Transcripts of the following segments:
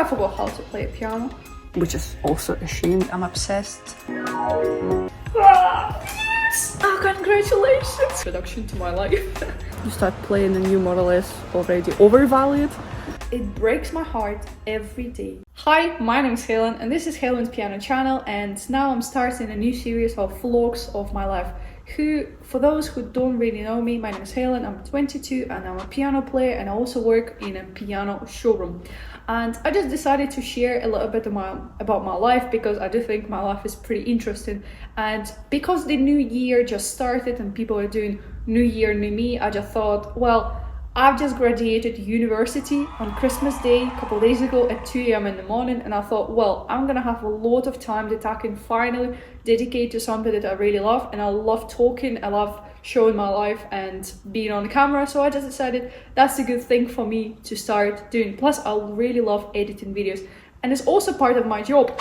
forgot how to play piano, which is also a shame. I'm obsessed. Oh, congratulations! Introduction to my life. You start playing and you more or less already overvalued. It breaks my heart every day. Hi, my name is Helen and this is Helen's Piano Channel, and now I'm starting a new series of vlogs of my life. For those who don't really know me, my name is Helen, I'm 22 and I'm a piano player, and I also work in a piano showroom. And I just decided to share a little bit about my life because I do think my life is pretty interesting. And because the new year just started and people are doing New Year, New Me, I just thought, well, I've just graduated university on Christmas Day a couple of days ago at 2 a.m. in the morning, and I thought, well, I'm gonna have a lot of time that I can finally dedicate to something that I really love, and I love talking, I love showing my life and being on the camera, so I just decided that's a good thing for me to start doing. Plus, I really love editing videos, and it's also part of my job.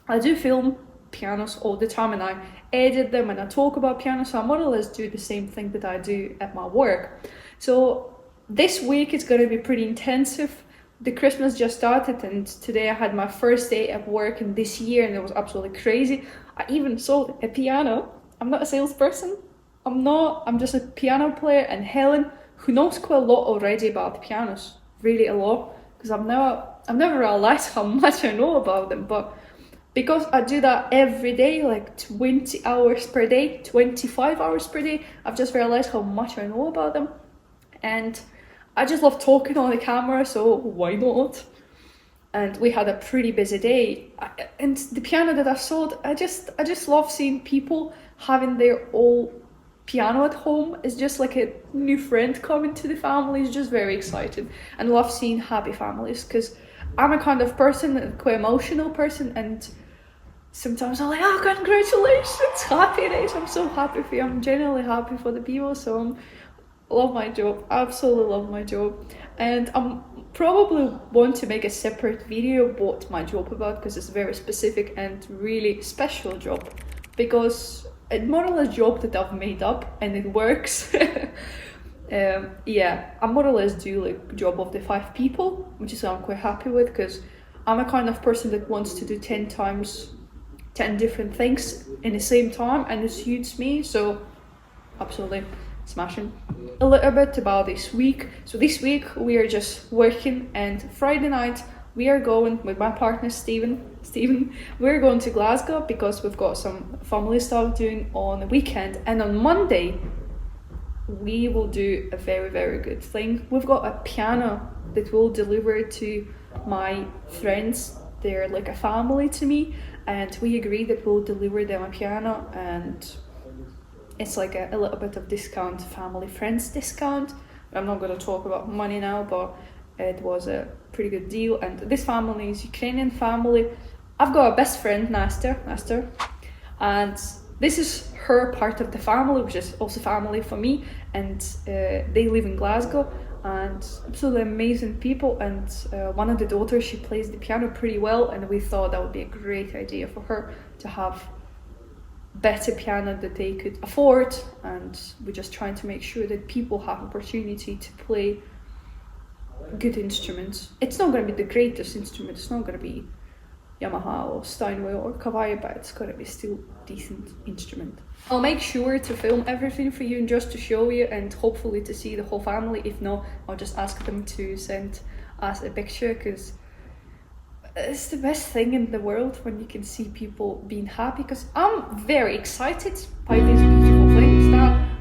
I do film pianos all the time and I edit them and I talk about piano, so I more or less do the same thing that I do at my work. So this week is going to be pretty intensive. The Christmas just started and today I had my first day at work in this year, and it was absolutely crazy. I even sold a piano. I'm not a salesperson. I'm just a piano player, and Helen, who knows quite a lot already about pianos, really a lot, because I've never realized how much I know about them, but because I do that every day, like 20 hours per day, 25 hours per day, I've just realized how much I know about them. And I just love talking on the camera, so why not? And we had a pretty busy day. And the piano that I sold, I just love seeing people having their old piano at home. It's just like a new friend coming to the family. It's just very exciting. And I love seeing happy families, because I'm a kind of person, a quite emotional person, and sometimes I'm like, oh, congratulations, happy days. I'm so happy for you. I'm genuinely happy for the people, so love my job, absolutely love my job. And I'm probably want to make a separate video what my job about, because it's a very specific and really special job, because it's more or less a job that I've made up and it works. Yeah, I more or less do like job of the 5 people, which is I'm quite happy with, because I'm a kind of person that wants to do 10 different things in the same time, and it suits me, so absolutely smashing. A little bit about this week. So this week we are just working, and Friday night we are going with my partner Steven, we're going to Glasgow because we've got some family stuff doing on the weekend, and on Monday we will do a very, very good thing. We've got a piano that we'll deliver to my friends. They're like a family to me, and we agreed that we'll deliver them a piano, and it's like a little bit of discount, family friends discount. I'm not going to talk about money now, but it was a pretty good deal. And this family is Ukrainian family. I've got a best friend, Nasta, and this is her part of the family, which is also family for me. And they live in Glasgow, and absolutely amazing people. And one of the daughters, she plays the piano pretty well, and we thought that would be a great idea for her to have better piano that they could afford. And we're just trying to make sure that people have opportunity to play good instruments. It's not going to be the greatest instrument, it's not going to be Yamaha or Steinway or Kawai, but it's going to be still decent instrument. I'll make sure to film everything for you and just to show you, and hopefully to see the whole family. If not, I'll just ask them to send us a picture, because it's the best thing in the world when you can see people being happy, because I'm very excited by these beautiful things.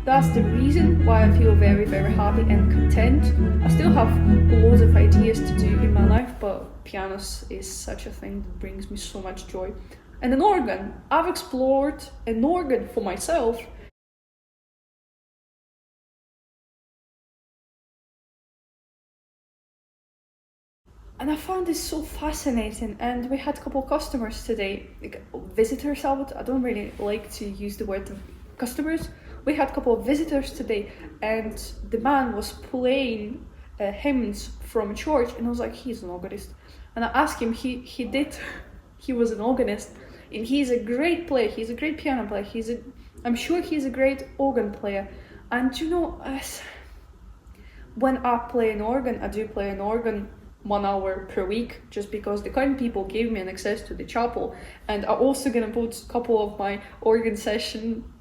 That's the reason why I feel very, very happy and content. I still have loads of ideas to do in my life, but pianos is such a thing that brings me so much joy. And an organ, I've explored an organ for myself. And I found this so fascinating, and we had a couple of customers today, like visitors. I don't really like to use the word customers. We had a couple of visitors today, and the man was playing hymns from church, and I was like, he's an organist. And I asked him, he was an organist, and he's a great player, he's a great piano player, I'm sure he's a great organ player. And you know, when I play an organ, I do play an organ 1 hour per week, just because the kind people gave me an access to the chapel. And I'm also gonna put a couple of my organ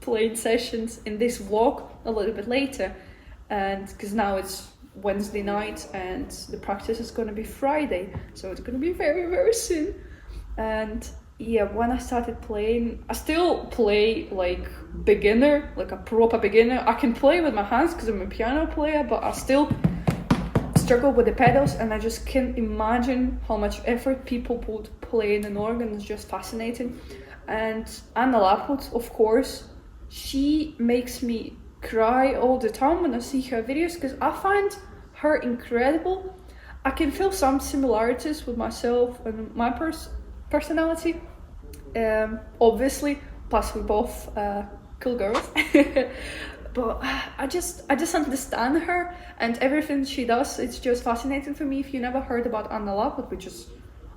playing sessions in this vlog a little bit later, and because now it's Wednesday night and the practice is gonna be Friday, so it's gonna be very, very soon. And yeah, when I started playing, I still play like beginner, like a proper beginner. I can play with my hands because I'm a piano player, but I still struggle with the pedals, and I just can't imagine how much effort people put playing an organ. It's just fascinating. And Anna Laput, of course, she makes me cry all the time when I see her videos, because I find her incredible. I can feel some similarities with myself and my personality, obviously, plus we both cool girls. But I just understand her, and everything she does, it's just fascinating for me. If you never heard about Anna Laput, which is,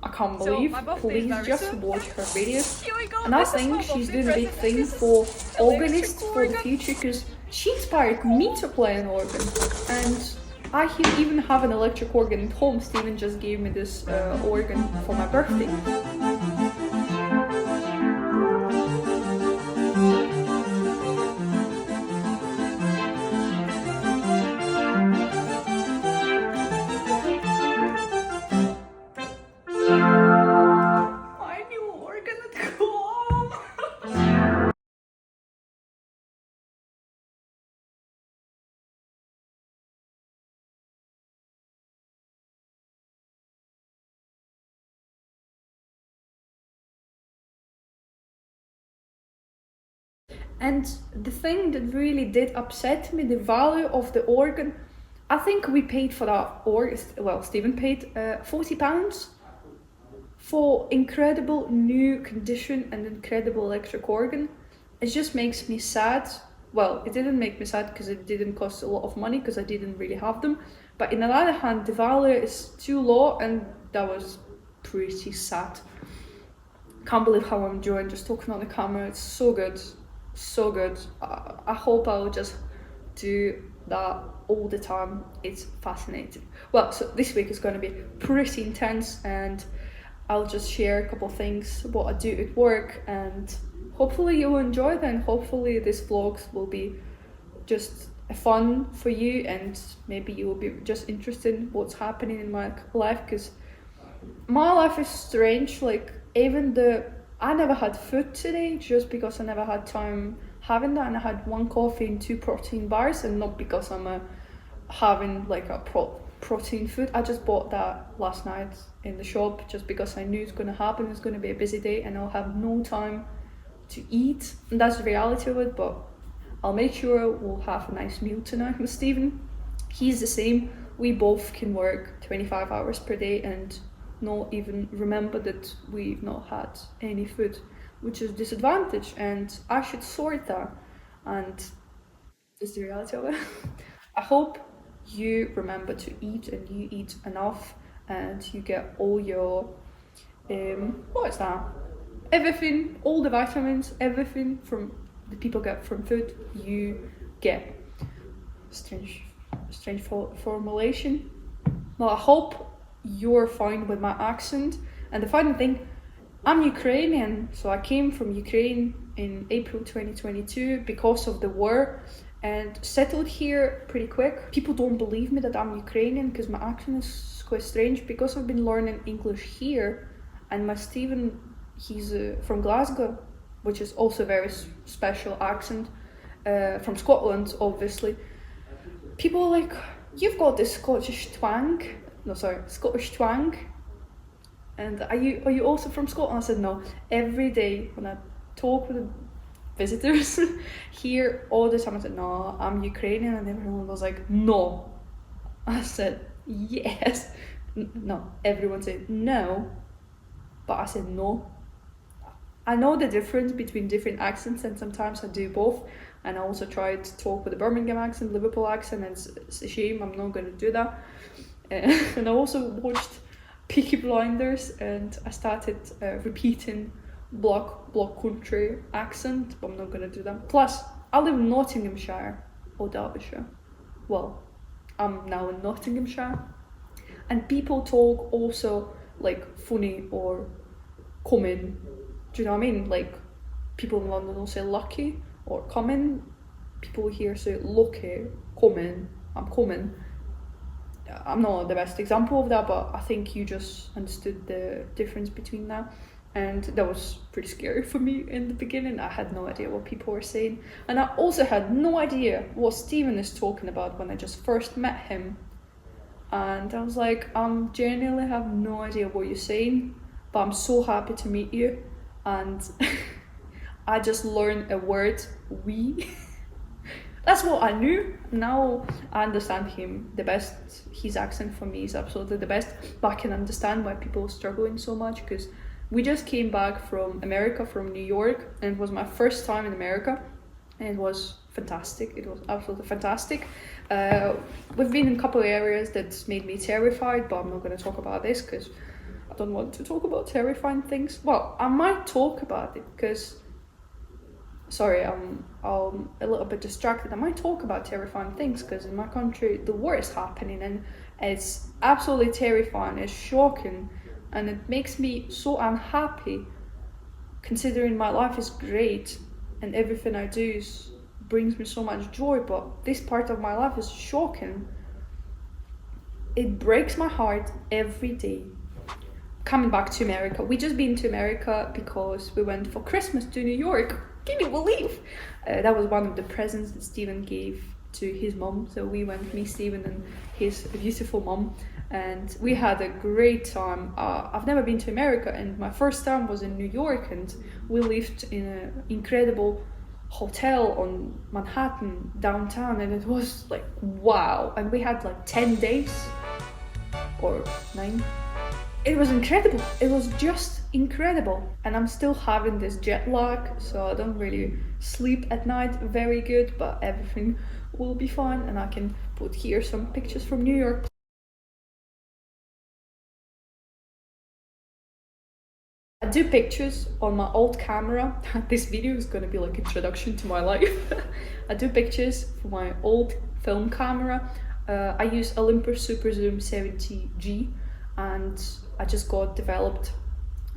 I can't believe, please just watch her videos. And I think she's doing a big thing for organists for the future, because she inspired me to play an organ. And I even have an electric organ at home. Steven just gave me this organ for my birthday. My new organ at home! And the thing that really did upset me, the value of the organ, I think we paid for that organ, well, Stephen paid £40 for incredible new condition and incredible electric organ. It just makes me sad. Well, it didn't make me sad because it didn't cost a lot of money, because I didn't really have them. But on the other hand, the value is too low, and that was pretty sad. Can't believe how I'm enjoying just talking on the camera. It's so good. So good. I hope I'll just do that all the time. It's fascinating. Well, so this week is going to be pretty intense, and I'll just share a couple things what I do at work, and hopefully you'll enjoy them. Hopefully this vlogs will be just fun for you, and maybe you will be just interested in what's happening in my life, because my life is strange. Like, even I never had food today, just because I never had time having that, and I had 1 coffee and 2 protein bars, and not because I'm having like a protein food. I just bought that last night in the shop, just because I knew it's going to happen. It's going to be a busy day and I'll have no time to eat, and that's the reality of it. But I'll make sure we'll have a nice meal tonight with Steven. He's the same. We both can work 25 hours per day and not even remember that we've not had any food, which is a disadvantage, and I should sort that, and it's the reality of it. I hope you remember to eat, and you eat enough, and you get all your what is that, everything, all the vitamins, everything from the people get from food, you get. Strange formulation. Well, I hope you're fine with my accent. And the funny thing, I'm Ukrainian, so I came from Ukraine in April 2022 because of the war, and settled here pretty quick. People don't believe me that I'm Ukrainian because my accent is quite strange, because I've been learning English here, and my Stephen, he's from Glasgow, which is also a very special accent, from Scotland, obviously. People are like, you've got this Scottish twang. No, sorry, Scottish twang. And are you also from Scotland? I said no. Every day when I talk with the visitors here, all the time I said, no, I'm Ukrainian, and everyone was like, no. I said, yes. No, everyone said no, but I said no. I know the difference between different accents, and sometimes I do both. And I also tried to talk with a Birmingham accent, Liverpool accent, and it's a shame, I'm not going to do that. And I also watched Peaky Blinders, and I started repeating block country accent, but I'm not going to do that. Plus, I live in Nottinghamshire, or Derbyshire. Well, I'm now in Nottinghamshire. And people talk also like funny or common. Do you know what I mean? Like people in London will say lucky or common. People here say lucky, common, I'm common. I'm not the best example of that, but I think you just understood the difference between that. And that was pretty scary for me in the beginning. I had no idea what people were saying. And I also had no idea what Steven is talking about when I just first met him. And I was like, genuinely have no idea what you're saying, but I'm so happy to meet you. And I just learned a word, we. That's what I knew. Now I understand him the best. His accent for me is absolutely the best, but I can understand why people are struggling so much, because we just came back from America, from New York, and it was my first time in America, and it was fantastic. It was absolutely fantastic. We've been in a couple of areas that's made me terrified, but I'm not going to talk about this because I don't want to talk about terrifying things. Well, I might talk about it because, sorry, I'm a little bit distracted. I might talk about terrifying things because in my country the war is happening, and it's absolutely terrifying, it's shocking, and it makes me so unhappy considering my life is great and everything I do brings me so much joy, but this part of my life is shocking. It breaks my heart every day. Coming back to America, we just been to America because we went for Christmas to New York. Can you believe? That was one of the presents that Steven gave to his mom. So we went, me, Steven, and his beautiful mom, and we had a great time. I've never been to America, and my first time was in New York, and we lived in an incredible hotel on Manhattan downtown, and it was like wow. And we had like 10 days or 9. It was incredible. It was just incredible. And I'm still having this jet lag, so I don't really sleep at night very good, but everything will be fine. And I can put here some pictures from New York. I do pictures on my old camera. This video is gonna be like introduction to my life. I do pictures for my old film camera. I use Olympus Super Zoom 70G, and I just got developed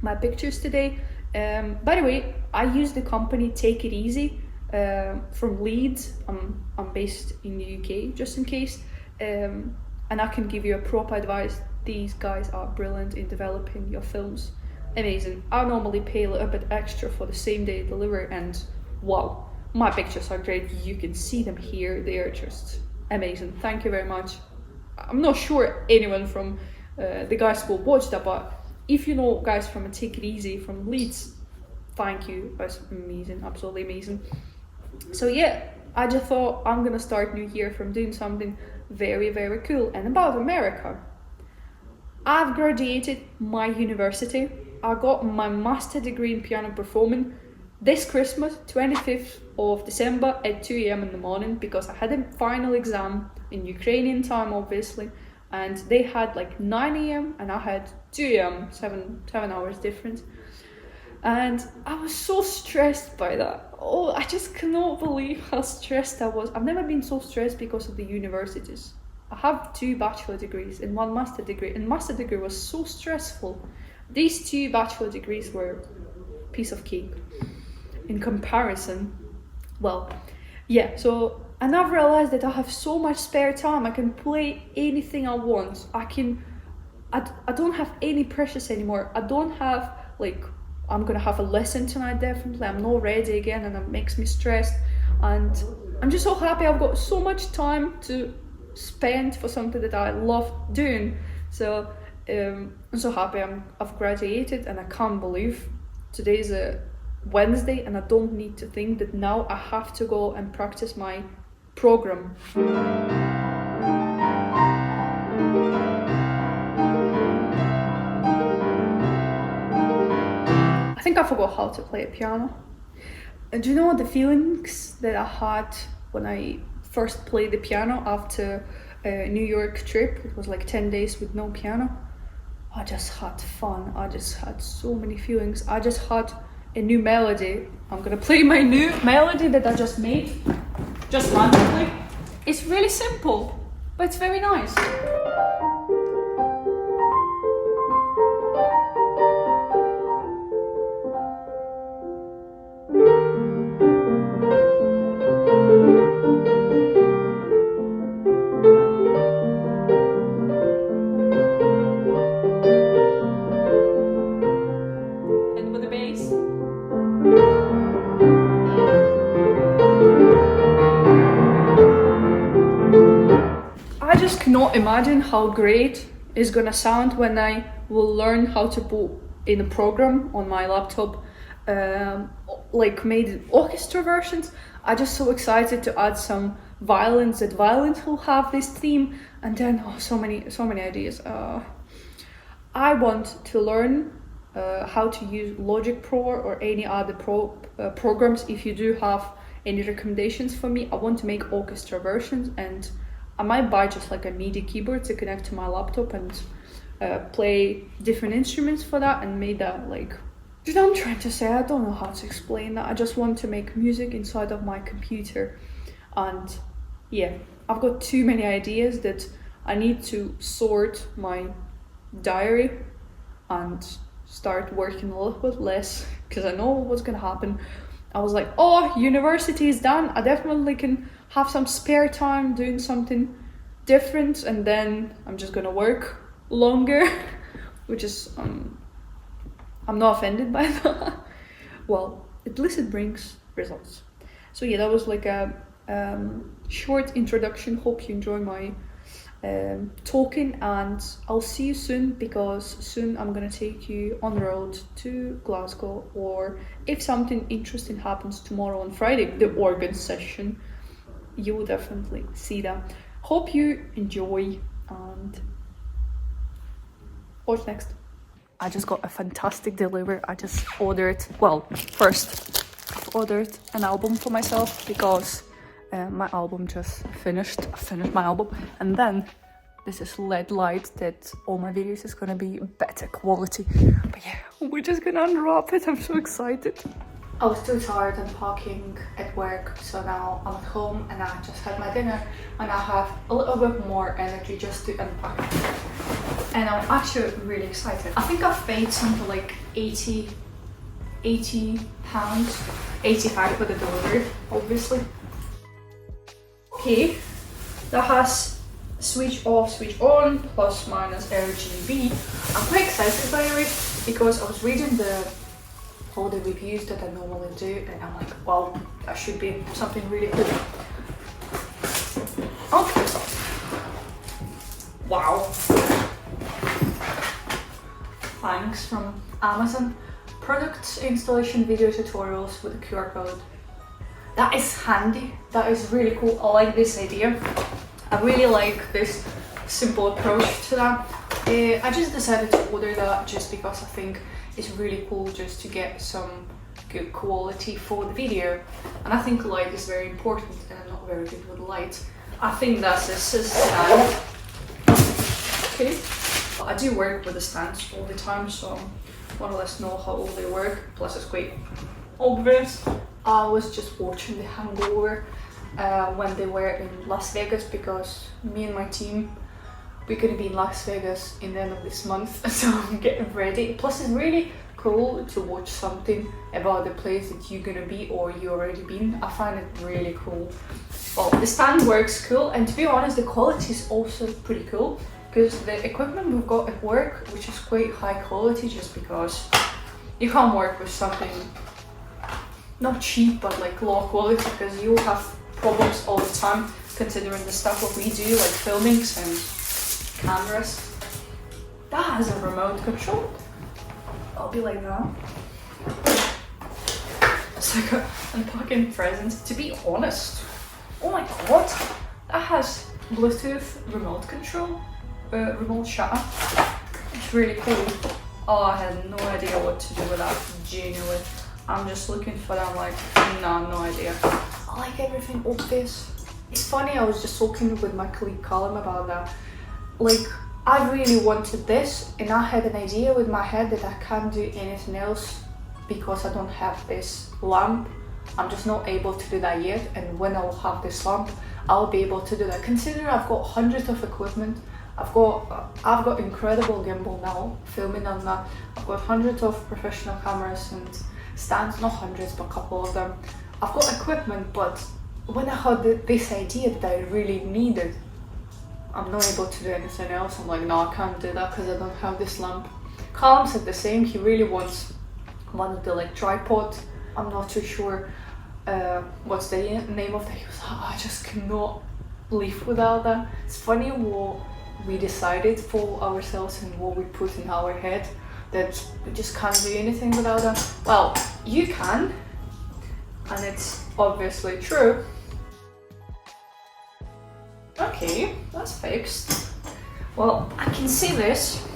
my pictures today. By the way, I use the company Take It Easy from Leeds. I'm based in the UK, just in case, and I can give you a proper advice. These guys are brilliant in developing your films. Amazing. I normally pay a little bit extra for the same day delivery, and wow, my pictures are great. You can see them here. They are just amazing. Thank you very much. I'm not sure anyone from the guys will watch that, but if you know guys from Take It Easy from Leeds, thank you. That's amazing, absolutely amazing. So yeah, I just thought I'm gonna start new year from doing something very, very cool. And about America, I've graduated my university. I got my master degree in piano performing this Christmas, 25th of December at 2 a.m. in the morning, because I had a final exam in Ukrainian time, obviously, and they had like 9 a.m. and I had 2 a.m., 7 hours difference. And I was so stressed by that. Oh, I just cannot believe how stressed I was. I've never been so stressed because of the universities. I have 2 bachelor degrees and 1 master degree, and master degree was so stressful. These 2 bachelor degrees were a piece of cake in comparison. Well, yeah, so, and I've realized that I have so much spare time. I can play anything I want. I don't have any pressures anymore. I don't have like, I'm gonna have a lesson tonight, definitely. I'm not ready again, and it makes me stressed. And I'm just so happy I've got so much time to spend for something that I love doing. So I'm so happy I've graduated, and I can't believe today's a Wednesday, and I don't need to think that now I have to go and practice my program. I think I forgot how to play a piano. And do you know the feelings that I had when I first played the piano after a New York trip? It was like 10 days with no piano. I just had fun. I just had so many feelings. I just had a new melody. I'm gonna play my new melody that I just made, just randomly. It's really simple, but it's very nice. cannot imagine how great it's gonna sound when I will learn how to put in a program on my laptop, like made orchestra versions. I'm just so excited to add some violins, that violins will have this theme, and then so many ideas. I want to learn how to use Logic Pro or any other programs. If you do have any recommendations for me, I want to make orchestra versions, and I might buy just like a MIDI keyboard to connect to my laptop and play different instruments for that and make that like, you know what I'm trying to say? I don't know how to explain that. I just want to make music inside of my computer, and yeah, I've got too many ideas that I need to sort my diary and start working a little bit less, because I know what's gonna happen. I was like, oh, university is done, I definitely can have some spare time doing something different, and then I'm just gonna work longer, which is I'm not offended by that. Well, at least it brings results. So yeah, that was like a short introduction. Hope you enjoy my talking, and I'll see you soon, because soon I'm gonna take you on the road to Glasgow, or if something interesting happens tomorrow on Friday, the organ session, you will definitely see that. Hope you enjoy, and what's next? I just got a fantastic delivery. I just ordered, well, first I've ordered an album for myself, because my album just finished. I finished my album, and then this is LED light that all my videos is gonna be better quality. But yeah, we're just gonna unwrap it. I'm so excited. I was too tired unpacking at work, so now I'm at home and I just had my dinner, and I have a little bit more energy just to unpack. And I'm actually really excited. I think I've paid something like 80 pounds, 85 for the delivery, obviously. Okay, that has switch off, switch on, plus minus RGB. I'm quite excited by it, because I was reading all the reviews that I normally do, and I'm like, well, that should be something really good. Okay. Wow. Thanks from Amazon. Products, installation, video tutorials with a QR code. That is handy. That is really cool. I like this idea. I really like this simple approach to that. I just decided to order that just because I think it's really cool just to get some good quality for the video. And I think light is very important, and I'm not very good with light. I think that's a stand. Okay. I do work with the stands all the time, so more or less know how all they work. Plus it's quite obvious. I was just watching The Hangover when they were in Las Vegas, because me and my team, we're gonna be in Las Vegas in the end of this month, so I'm getting ready. Plus it's really cool to watch something about the place that you're gonna be or you already been. I find it really cool. Well, the stand works cool, and to be honest, the quality is also pretty cool, because the equipment we've got at work, which is quite high quality, just because you can't work with something not cheap but like low quality, because you have problems all the time considering the stuff what we do, like filmings and cameras. That has a remote control. I'll be like that. It's like a unpacking present. To be honest, oh my god, that has Bluetooth remote control, remote shutter. It's really cool. Oh, I had no idea what to do with that, genuinely. I'm just looking for that, I'm like, no, no idea. I like everything obvious. It's funny, I was just talking with my colleague Callum about that. Like, I really wanted this, and I had an idea with my head that I can't do anything else because I don't have this lamp. I'm just not able to do that yet, and when I'll have this lamp, I'll be able to do that. Considering I've got hundreds of equipment, I've got incredible gimbal now, filming on that. I've got hundreds of professional cameras and stands, not hundreds, but a couple of them. I've got equipment, but when I had this idea that I really needed, I'm not able to do anything else. I'm like, no, I can't do that because I don't have this lamp. Callum said the same. He really wants one of the like tripod. I'm not too sure what's the name of that. He was like, oh, I just cannot live without that. It's funny what we decided for ourselves and what we put in our head, that we just can't do anything without them. Well, you can, and it's obviously true. Okay, that's fixed. Well, I can see this.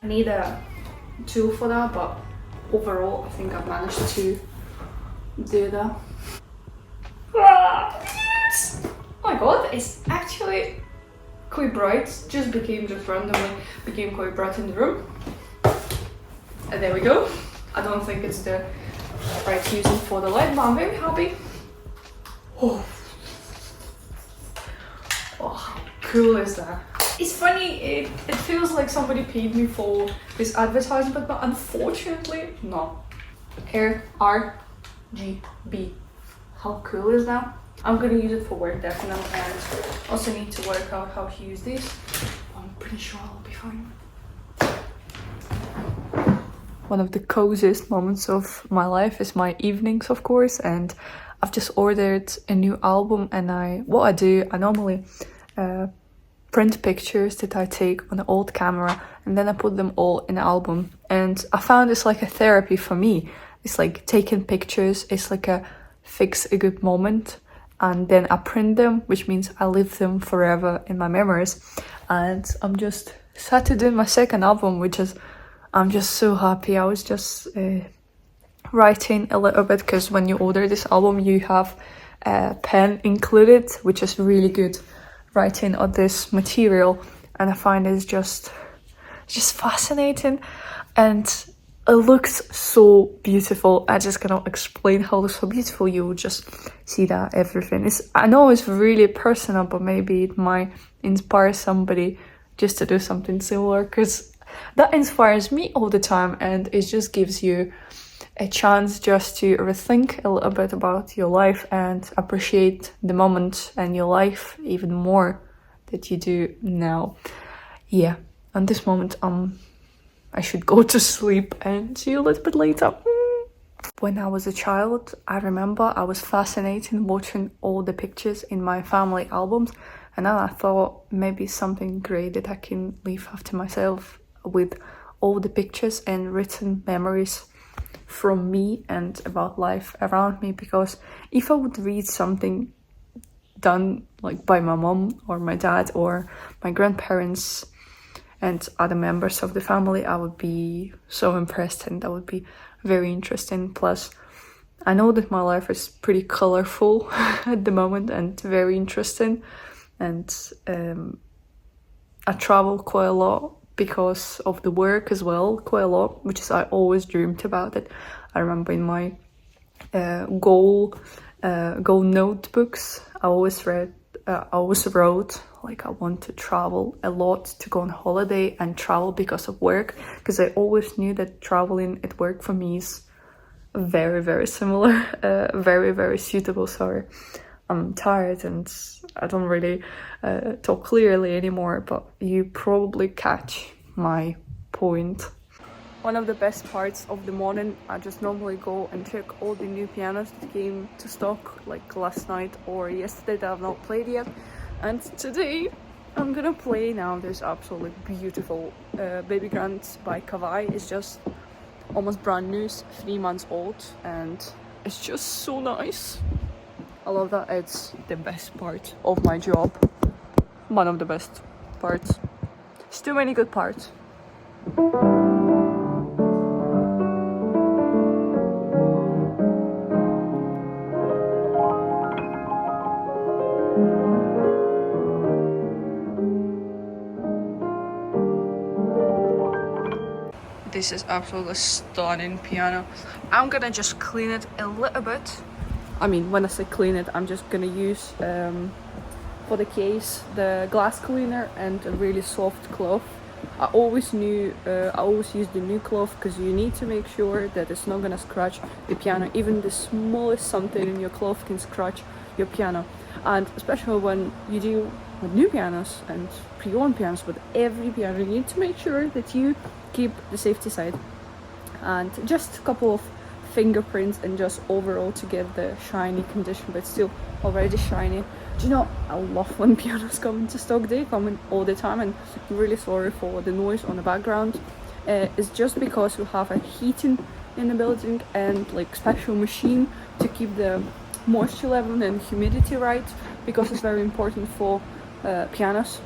I need a tool for that, but overall I think I've managed to do that. Yes! Oh my god, it's actually quite bright. Just randomly became quite bright in the room. And there we go. I don't think it's the right using for the light, but I'm very happy. Oh, how cool is that? It's funny, it feels like somebody paid me for this advertisement, but unfortunately, no. Here, RGB. How cool is that? I'm gonna use it for work definitely, and also need to work out how to use this. I'm pretty sure I'll be fine. One of the coziest moments of my life is my evenings, of course, and I've just ordered a new album, and I normally print pictures that I take on an old camera, and then I put them all in an album. And I found it's like a therapy for me. It's like taking pictures, it's like a fix a good moment, and then I print them, which means I leave them forever in my memories. And I'm just sad to do my second album, which is, I'm just so happy. I was just writing a little bit, because when you order this album you have a pen included, which is really good writing on this material, and I find it's just fascinating, and it looks so beautiful. I just cannot explain how it looks so beautiful. You will just see that everything is, I know it's really personal, but maybe it might inspire somebody just to do something similar, because that inspires me all the time, and it just gives you a chance just to rethink a little bit about your life and appreciate the moment and your life even more that you do now. Yeah, at this moment I should go to sleep and see you a little bit later. When I was a child, I remember I was fascinated watching all the pictures in my family albums, and then I thought maybe something great that I can leave after myself with all the pictures and written memories from me and about life around me. Because if I would read something done like by my mom or my dad or my grandparents and other members of the family, I would be so impressed, and that would be very interesting. Plus, I know that my life is pretty colorful at the moment and very interesting, and I travel quite a lot because of the work as well, quite a lot, which is I always dreamed about it. I remember in my goal notebooks, I always wrote like I want to travel a lot, to go on holiday and travel because of work, because I always knew that traveling at work for me is very, very similar, very, very suitable. Sorry, I'm tired and I don't really talk clearly anymore, but you probably catch my point. One of the best parts of the morning, I just normally go and check all the new pianos that came to stock like last night or yesterday that I've not played yet. And today I'm gonna play now this absolutely beautiful Baby Grand by Kawai. It's just almost brand new, 3 months old, and it's just so nice. I love that. It's the best part of my job. One of the best parts. There's too many good parts. This is absolutely stunning piano. I'm gonna just clean it a little bit. I mean, when I say clean it, I'm just gonna use for the case the glass cleaner and a really soft cloth. I always use the new cloth, because you need to make sure that it's not gonna scratch the piano. Even the smallest something in your cloth can scratch your piano, and especially when you do with new pianos and pre-owned pianos, with every piano you need to make sure that you keep the safety side. And just a couple of fingerprints and just overall to get the shiny condition, but still already shiny. Do you know, I love when pianos come into stock. They come in all the time, and I'm really sorry for the noise on the background. It's just because we have a heating in the building and like special machine to keep the moisture level and humidity right, because it's very important for pianos,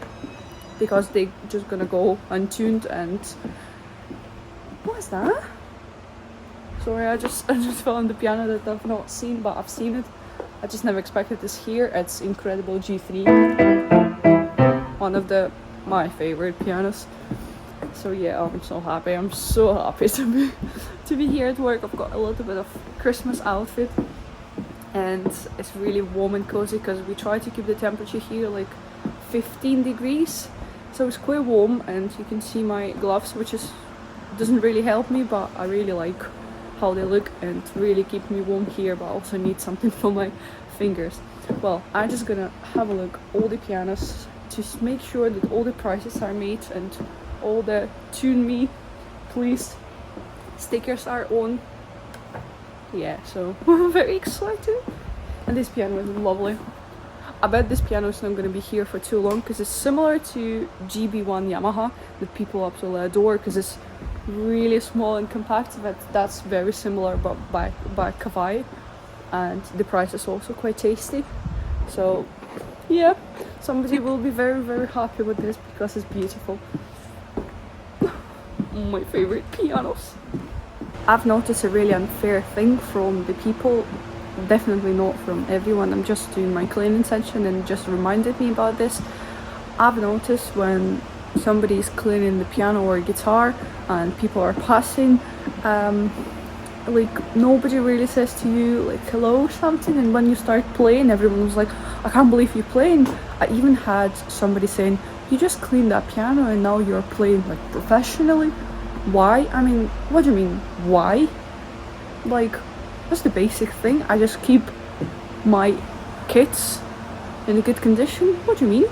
because they just gonna go untuned. And what is that? Sorry, I just found the piano that I've not seen, but I've seen it. I just never expected this here. It's incredible G3, one of my favorite pianos. So yeah, I'm so happy. I'm so happy to be here at work. I've got a little bit of Christmas outfit, and it's really warm and cozy because we try to keep the temperature here like 15 degrees. So it's quite warm, and you can see my gloves, which doesn't really help me, but I really like how they look and really keep me warm here, but I also need something for my fingers. Well, I'm just gonna have a look all the pianos to make sure that all the prices are made and all the tune me please stickers are on. Yeah, so I'm very excited. And this piano is lovely. I bet this piano is not gonna be here for too long because it's similar to GB1 Yamaha that people absolutely adore because it's really small and compact, but that's very similar but by Kawai, and the price is also quite tasty. So yeah, somebody will be very, very happy with this because it's beautiful. My favorite pianos. I've noticed a really unfair thing from the people, definitely not from everyone. I'm just doing my cleaning session and just reminded me about this. I've noticed when somebody is cleaning the piano or guitar and people are passing, like nobody really says to you like hello or something, and when you start playing everyone was like, I can't believe you're playing. I even had somebody saying, you just cleaned that piano and now you're playing like professionally. Why? I mean, what do you mean why? Like, that's the basic thing. I just keep my kits in a good condition. What do you mean?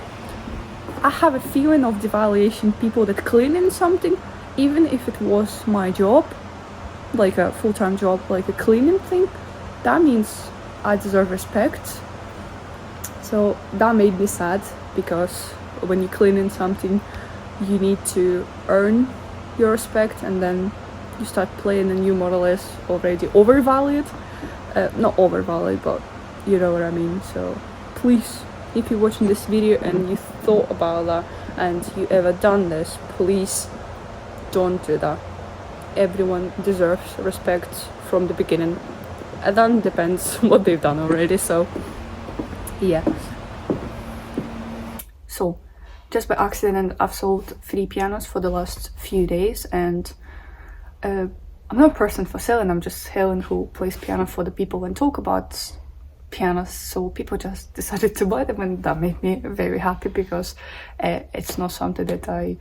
I have a feeling of devaluation people that clean in something, even if it was my job, like a full-time job, like a cleaning thing. That means I deserve respect. So that made me sad, because when you clean in something, you need to earn your respect, and then you start playing and you more or less already overvalued. Not overvalued, but you know what I mean. So please, if you're watching this video and you thought about that and you ever done this, please don't do that. Everyone deserves respect from the beginning. And then depends what they've done already, so yeah. So just by accident I've sold 3 pianos for the last few days, and I'm not a person for selling, I'm just Helen who plays piano for the people and talk about pianos, so people just decided to buy them, and that made me very happy because it's not something that I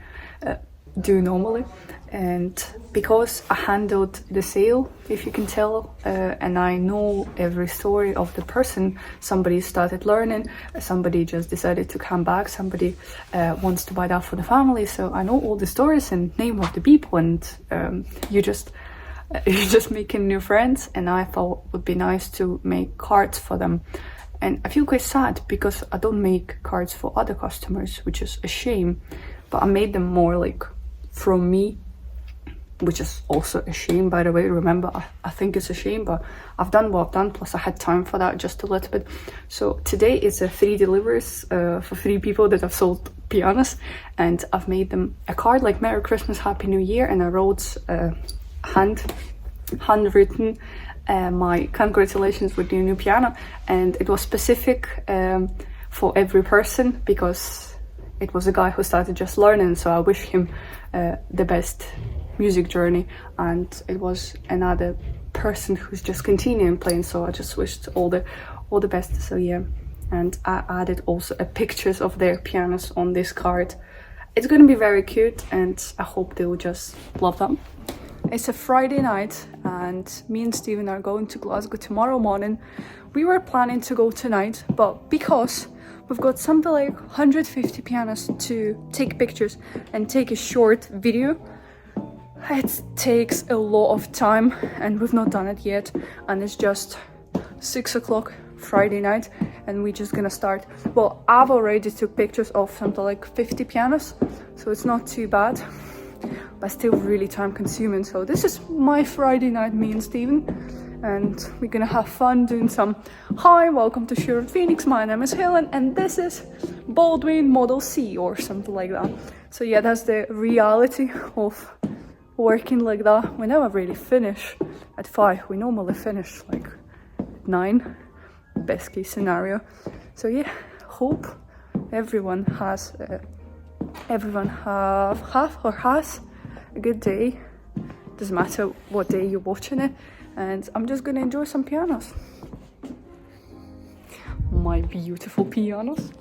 do normally. And because I handled the sale, if you can tell, and I know every story of the person, somebody started learning, somebody just decided to come back, somebody wants to buy that for the family, so I know all the stories and name of the people, and you're just making new friends. And I thought it would be nice to make cards for them, and I feel quite sad because I don't make cards for other customers, which is a shame, but I made them more like from me, which is also a shame, by the way. Remember, I think it's a shame, but I've done what I've done, plus I had time for that just a little bit. So today is 3 deliveries for 3 people that I've sold pianos, and I've made them a card like Merry Christmas, Happy New Year, and I wrote handwritten my congratulations with your new piano, and it was specific for every person because it was a guy who started just learning, so I wish him the best music journey, and it was another person who's just continuing playing, so I just wished all the best. So yeah, and I added also pictures of their pianos on this card. It's gonna be very cute, and I hope they will just love them. It's a Friday night, and me and Steven are going to Glasgow tomorrow morning. We were planning to go tonight, but because we've got something like 150 pianos to take pictures and take a short video, it takes a lot of time, and we've not done it yet, and it's just 6 o'clock Friday night, and we're just gonna start. Well, I've already took pictures of something like 50 pianos, so it's not too bad, but still really time consuming. So this is my Friday night, me and Steven, and we're gonna have fun doing some hi, welcome to Sherwood Phoenix, my name is Helen, and this is Baldwin Model C or something like that. So yeah, that's the reality of working like that. We never really finish at 5, we normally finish like at 9, best case scenario. So yeah, hope everyone has a good day. Doesn't matter what day you're watching it. And I'm just gonna enjoy some pianos. My beautiful pianos.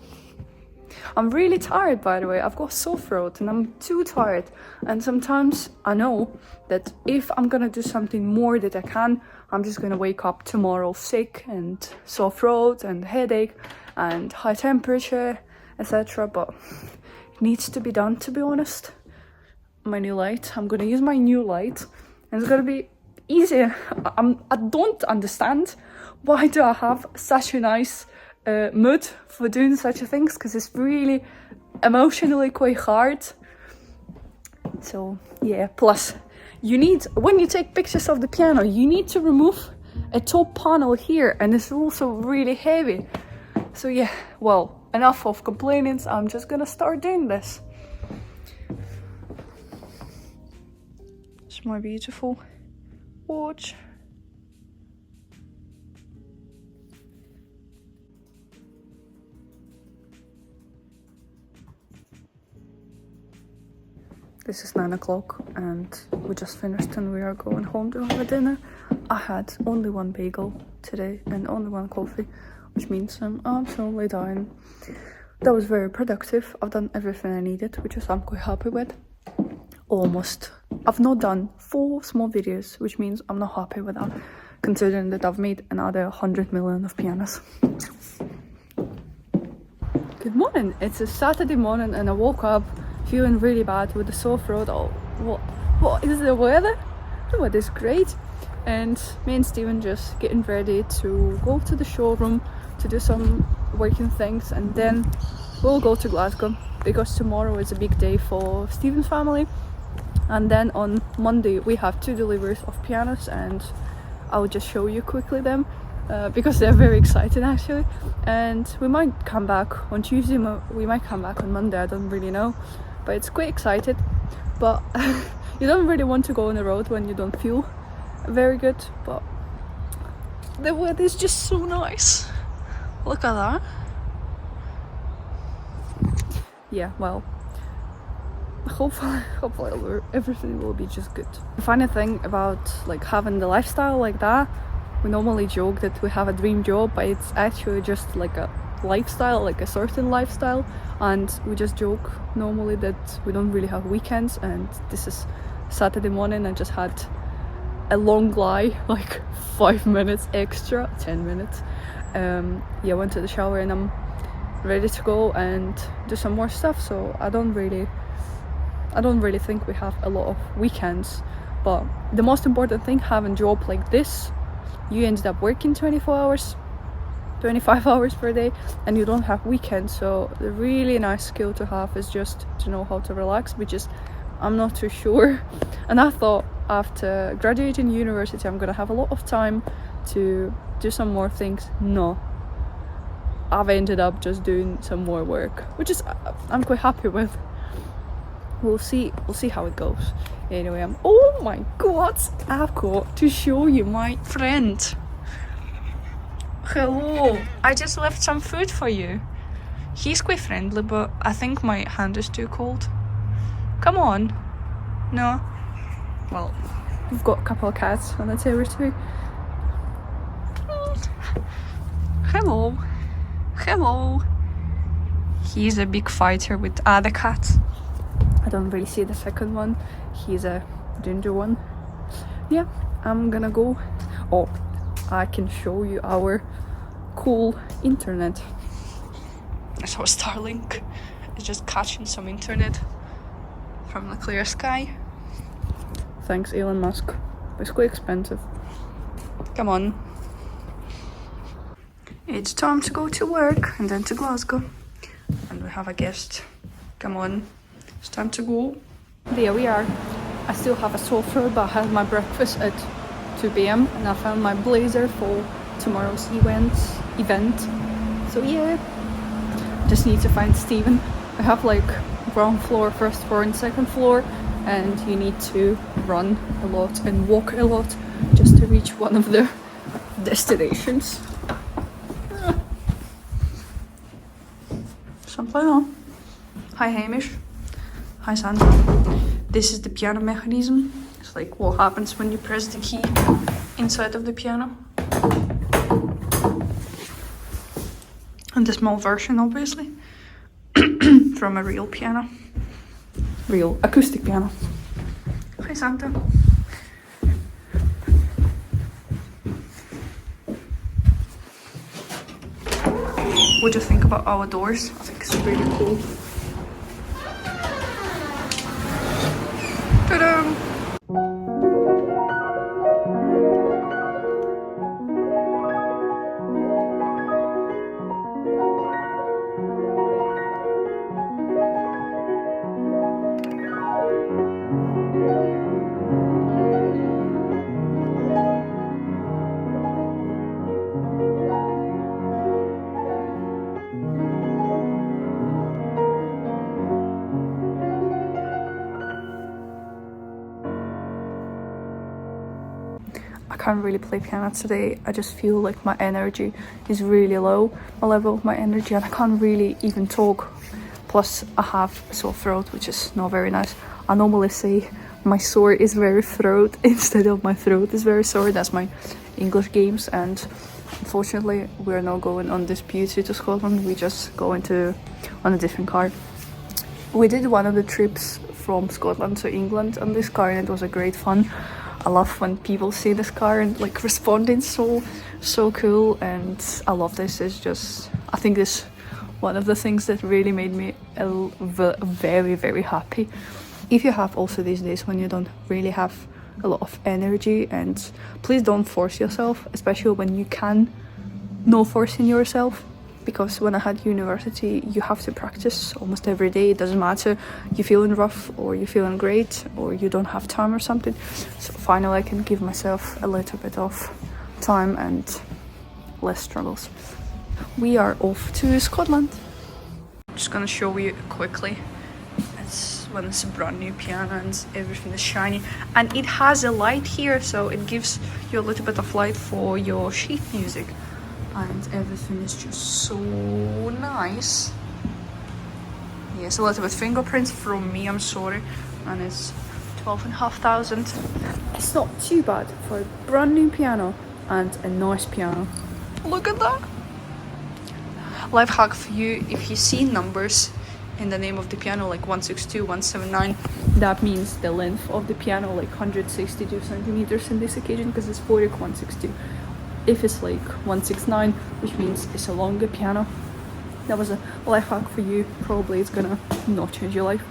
I'm really tired, by the way. I've got sore throat and I'm too tired. And sometimes I know that if I'm gonna do something more that I can, I'm just gonna wake up tomorrow sick and sore throat and headache and high temperature, etc. But it needs to be done, to be honest. My new light. I'm gonna use my new light, and it's gonna be easier. I don't understand why do I have such a nice mood for doing such a things, because it's really emotionally quite hard. So yeah, plus you need, when you take pictures of the piano, you need to remove a top panel here, and it's also really heavy. So yeah, well, enough of complaining. I'm just gonna start doing this. It's my beautiful watch. This is 9 o'clock and we just finished and we are going home to have a dinner. I had only one bagel today and only one coffee, which means I'm absolutely dying. That was very productive. I've done everything I needed, which is I'm quite happy with. Almost. I've not done 4 small videos, which means I'm not happy with that, considering that I've made another 100 million of pianos. Good morning. It's a Saturday morning and I woke up feeling really bad with the sore throat. Oh, what is the weather? The weather's great. And me and Steven just getting ready to go to the showroom to do some working things, and then we'll go to Glasgow because tomorrow is a big day for Steven's family. And then on Monday we have 2 deliveries of pianos, and I'll just show you quickly them because they're very exciting actually. And we might come back on Tuesday, we might come back on Monday, I don't really know, but it's quite excited. But you don't really want to go on the road when you don't feel very good, but the weather is just so nice. Look at that. Yeah, well, hopefully everything will be just good. The funny thing about like having the lifestyle like that, we normally joke that we have a dream job, but it's actually just like a lifestyle, like a certain lifestyle, and we just joke normally that we don't really have weekends. And this is Saturday morning. I just had a long lie, like 5 minutes extra, 10 minutes. Yeah, went to the shower and I'm ready to go and do some more stuff. So I don't really think we have a lot of weekends. But the most important thing, having a job like this, you ended up working 24 hours, 25 hours per day, and you don't have weekends. So the really nice skill to have is just to know how to relax, which is, I'm not too sure. And I thought after graduating university I'm gonna have a lot of time to do some more things. No, I've ended up just doing some more work, which is I'm quite happy with. We'll see how it goes. Anyway, oh my god, I've got to show you my friend. Hello, I just left some food for you. He's quite friendly, but I think my hand is too cold. Come on. No? Well, we've got a couple of cats on the territory. Hello. Hello. He's a big fighter with other cats. I don't really see the second one. He's a ginger one. Yeah, I'm gonna go. Oh, I can show you our cool internet. So Starlink is just catching some internet from the clear sky. Thanks Elon Musk. It's quite expensive. Come on. It's time to go to work and then to Glasgow. And we have a guest. Come on, it's time to go. There we are. I still have a sore throat, but I had my breakfast at 2 p.m. and I found my blazer for tomorrow's event. So yeah, just need to find Stephen. I have like ground floor, first floor and second floor, and you need to run a lot and walk a lot just to reach one of the destinations. Something on. Hi Hamish. Hi Sandra. This is the piano mechanism. It's like what happens when you press the key inside of the piano. And the small version, obviously, from a real piano. Real acoustic piano. Hi Santa. What do you think about our doors? I think it's really cool. Ta-da! I can't really play piano today. I just feel like my energy is really low, my level of my energy, and I can't really even talk. Plus I have a sore throat, which is not very nice. I normally say my sore is very throat instead of my throat is very sore. That's my English games, and unfortunately we're not going on this beauty to Scotland. We just go on a different car. We did one of the trips from Scotland to England on this car, and it was a great fun. I love when people see this car and like responding so cool, and I love this. It's just, I think this one of the things that really made me very happy. If you have also these days when you don't really have a lot of energy, and please don't force yourself, especially when you can, no forcing yourself. Because when I had university, you have to practice almost every day. It doesn't matter you're feeling rough or you're feeling great or you don't have time or something. So finally I can give myself a little bit of time and less struggles. We are off to Scotland. I'm just gonna show you quickly. It's when it's a brand new piano and everything is shiny. And it has a light here, so it gives you a little bit of light for your sheet music. And everything is just so nice. Yes, a little bit fingerprints from me, I'm sorry. And it's 12,500. It's not too bad for a brand new piano and a nice piano. Look at that. Life hack for you: if you see numbers in the name of the piano like 162, 179, that means the length of the piano, like 162 centimeters in this occasion, because it's 162. If it's like 169, which means it's a longer piano. That was a life hack for you. Probably it's gonna not change your life.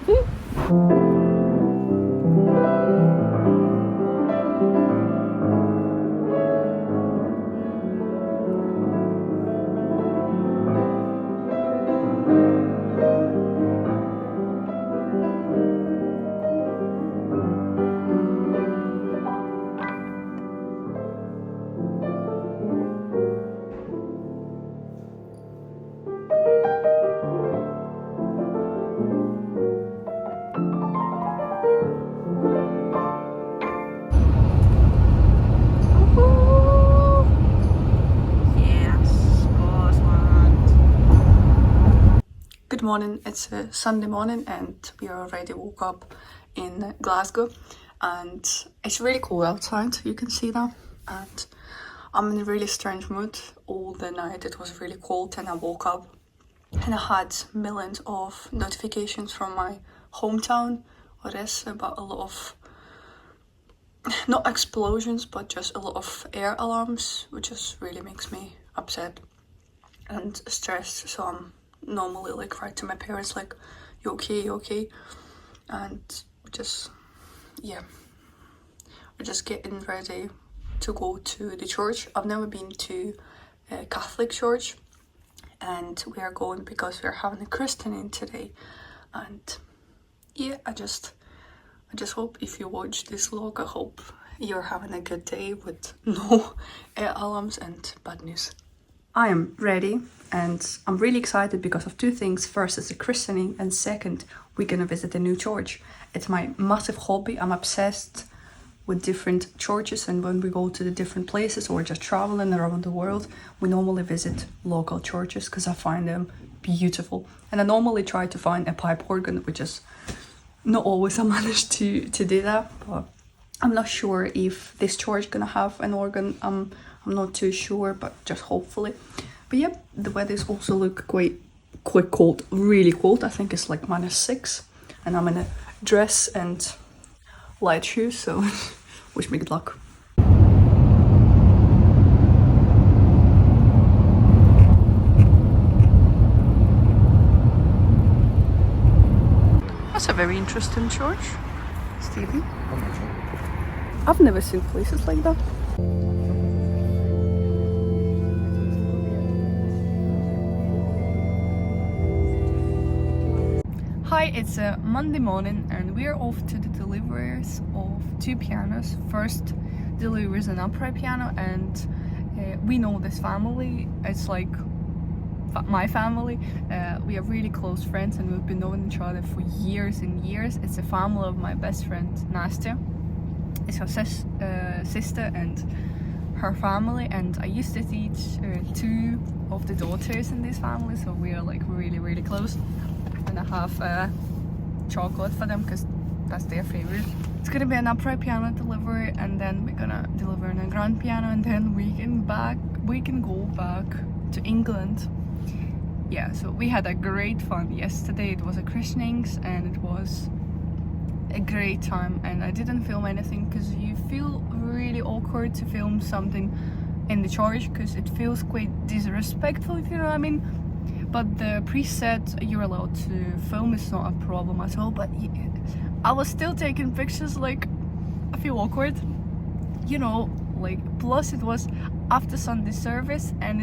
Good morning, it's a Sunday morning and we already woke up in Glasgow, and it's really cold outside, you can see that, and I'm in a really strange mood. All the night it was really cold and I woke up and I had millions of notifications from my hometown, Odessa, about a lot of, not explosions, but just a lot of air alarms, which just really makes me upset and stressed. So I'm normally like write to my parents like, you okay, and just, yeah, we're just getting ready to go to the church. I've never been to Catholic church, and we are going because we are having a christening today. And yeah, I just hope if you watch this vlog, I hope you're having a good day with no alarms and bad news. I am ready and I'm really excited because of two things. First is the christening, and second, we're gonna visit a new church. It's my massive hobby. I'm obsessed with different churches, and when we go to the different places or just traveling around the world, we normally visit local churches because I find them beautiful. And I normally try to find a pipe organ, which is not always I manage to do that, but I'm not sure if this church gonna have an organ. I'm not too sure, but just hopefully. But yeah, the weather's also look quite cold, really cold. I think it's like -6, and I'm in a dress and light shoes, so wish me good luck. That's a very interesting church, Stephen. I've never seen places like that. Hi, it's a Monday morning and we're off to the deliveries of 2 pianos. First delivery is an upright piano, and we know this family. It's like my family. We are really close friends and we've been knowing each other for years and years. It's a family of my best friend Nastya. It's her sister and her family, and I used to teach 2 of the daughters in this family, so we are like really close. And I have chocolate for them because that's their favorite. It's gonna be an upright piano delivery, and then we're gonna deliver a grand piano, and then we can go back to England. Yeah, so we had a great fun yesterday. It was a christenings and it was a great time, and I didn't film anything because you feel really awkward to film something in the church because it feels quite disrespectful, if you know what I mean. But the priest said you're allowed to film, it's not a problem at all. But I was still taking pictures, like I feel awkward, you know, like, plus it was after Sunday service and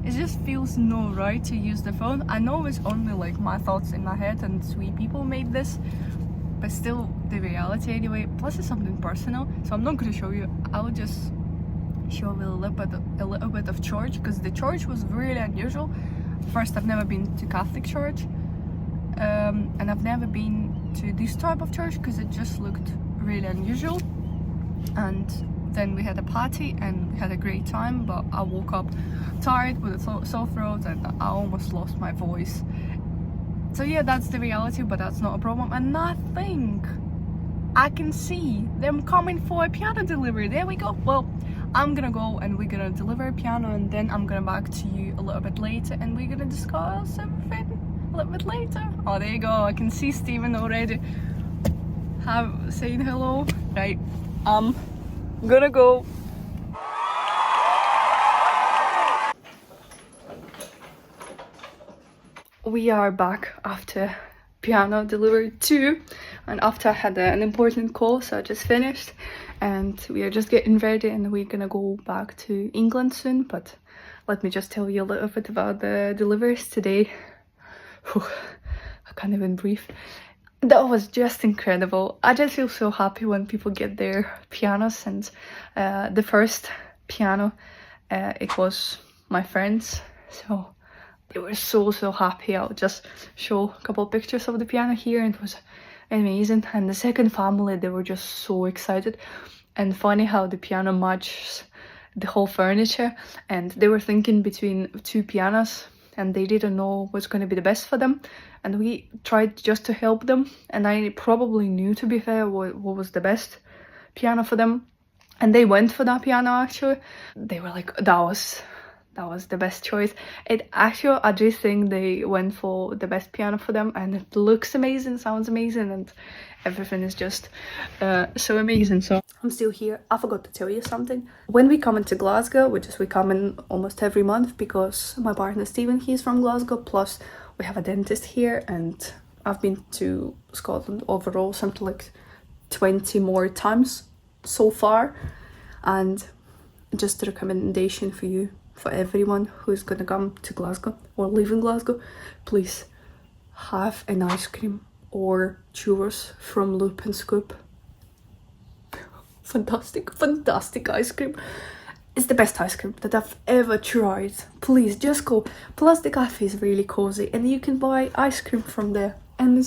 it just feels no right to use the phone. I know it's only like my thoughts in my head and 3 people made this, but still the reality anyway. Plus it's something personal, so I'm not gonna show you. I will just show you a little bit of church, because the church was really unusual. First, I've never been to Catholic church, and I've never been to this type of church because it just looked really unusual. And then we had a party and we had a great time, but I woke up tired with a sore throat and I almost lost my voice. So yeah, that's the reality, but that's not a problem. And I think I can see them coming for a piano delivery. There we go. Well, I'm gonna go and we're gonna deliver a piano, and then I'm gonna back to you a little bit later and we're gonna discuss everything a little bit later. Oh, there you go. I can see Stephen already saying hello. Right, I'm gonna go. We are back after piano delivery 2, and after I had an important call, so I just finished and we are just getting ready and we're gonna go back to England soon. But let me just tell you a little bit about the deliveries today. Whew, I can't even breathe. That was just incredible. I just feel so happy when people get their pianos, and the first piano, it was my friends, so they were so happy. I'll just show a couple of pictures of the piano here, and it was amazing. And the second family, they were just so excited. And funny how the piano matches the whole furniture, and they were thinking between 2 pianos and they didn't know what's going to be the best for them, and we tried just to help them, and I probably knew, to be fair, what was the best piano for them, and they went for that piano. Actually, they were like, that was the best choice. I do think they went for the best piano for them, and it looks amazing, sounds amazing, and everything is just so amazing. So I'm still here. I forgot to tell you something. When we come into Glasgow, we come in almost every month because my partner Stephen, he's from Glasgow, plus we have a dentist here, and I've been to Scotland overall something like 20 more times so far. And just a recommendation for you, for everyone who's gonna come to Glasgow or live in Glasgow, please have an ice cream or churros from Loop and Scoop. Fantastic, fantastic ice cream. It's the best ice cream that I've ever tried. Please just go. Plus the cafe is really cozy and you can buy ice cream from there, and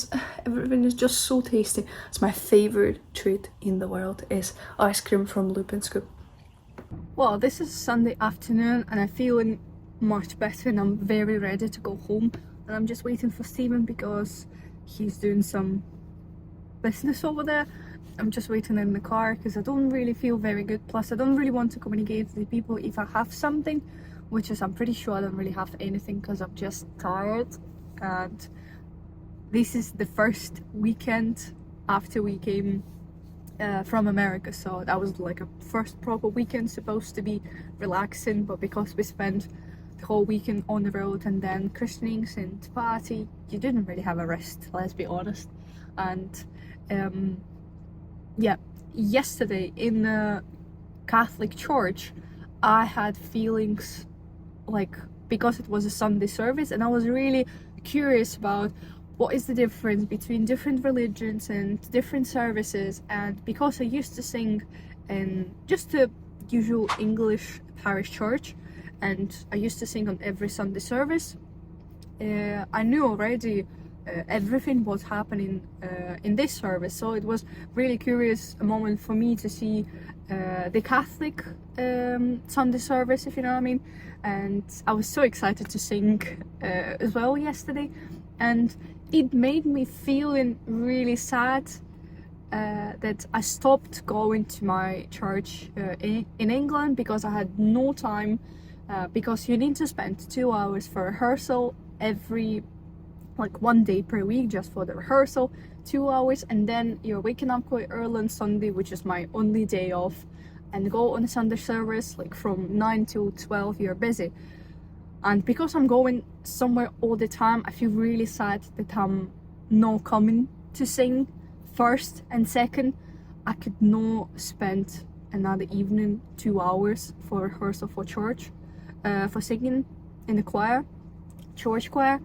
everything is just so tasty. It's my favorite treat in the world, is ice cream from Loop and Scoop. Well, this is Sunday afternoon and I'm feeling much better and I'm very ready to go home, and I'm just waiting for Stephen because he's doing some business over there. I'm just waiting in the car because I don't really feel very good, plus I don't really want to communicate with the people if I have something, which is, I'm pretty sure I don't really have anything because I'm just tired. And this is the first weekend after we came from America, so that was like a first proper weekend, supposed to be relaxing, but because we spent the whole weekend on the road and then christenings and party, you didn't really have a rest, let's be honest. And yeah, yesterday in the Catholic church I had feelings like, because it was a Sunday service and I was really curious about what is the difference between different religions and different services, and because I used to sing in just a usual English parish church and I used to sing on every Sunday service, I knew already everything was happening in this service, so it was really curious a moment for me to see the Catholic Sunday service, if you know what I mean. And I was so excited to sing as well yesterday, and it made me feeling really sad that I stopped going to my church in England because I had no time, because you need to spend 2 hours for rehearsal every, like 1 day per week just for the rehearsal, 2 hours, and then you're waking up quite early on Sunday, which is my only day off, and go on a Sunday service like from 9 till 12, you're busy. And because I'm going somewhere all the time, I feel really sad that I'm not coming to sing first, and second, I could not spend another evening 2 hours for rehearsal for church, for singing in the choir, church choir,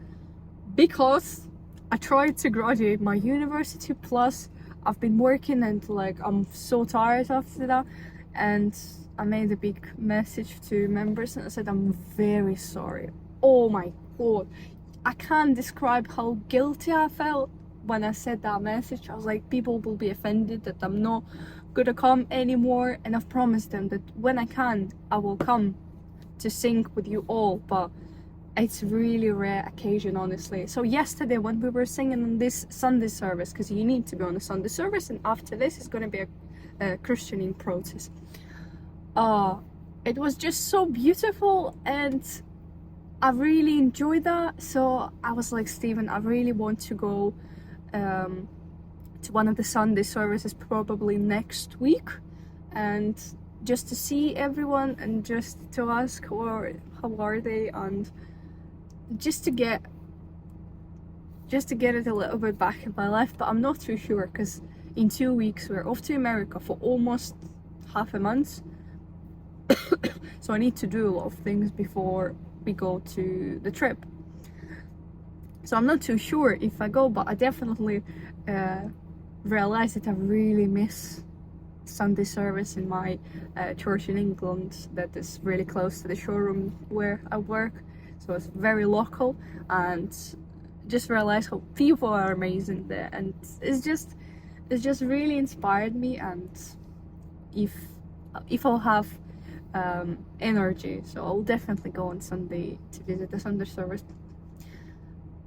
because I tried to graduate my university, plus I've been working and like I'm so tired after that. And I made a big message to members and I said, I'm very sorry. Oh my god, I can't describe how guilty I felt when I said that message. I was like, people will be offended that I'm not gonna come anymore, and I've promised them that when I can, I will come to sing with you all, but it's really rare occasion, honestly. So yesterday when we were singing on this Sunday service, because you need to be on a Sunday service, and after this is going to be a Christianing process, it was just so beautiful and I really enjoyed that. So I was like, Stephen, I really want to go to one of the Sunday services probably next week, and just to see everyone and just to ask how are they, and just to get it a little bit back in my life. But I'm not too sure because in 2 weeks we're off to America for almost half a month. So I need to do a lot of things before we go to the trip. So I'm not too sure if I go, but I definitely realize that I really miss Sunday service in my church in England that is really close to the showroom where I work. So it's very local, and just realize how people are amazing there, and it's just really inspired me. And if I'll have energy, so I'll definitely go on Sunday to visit the Sunday service.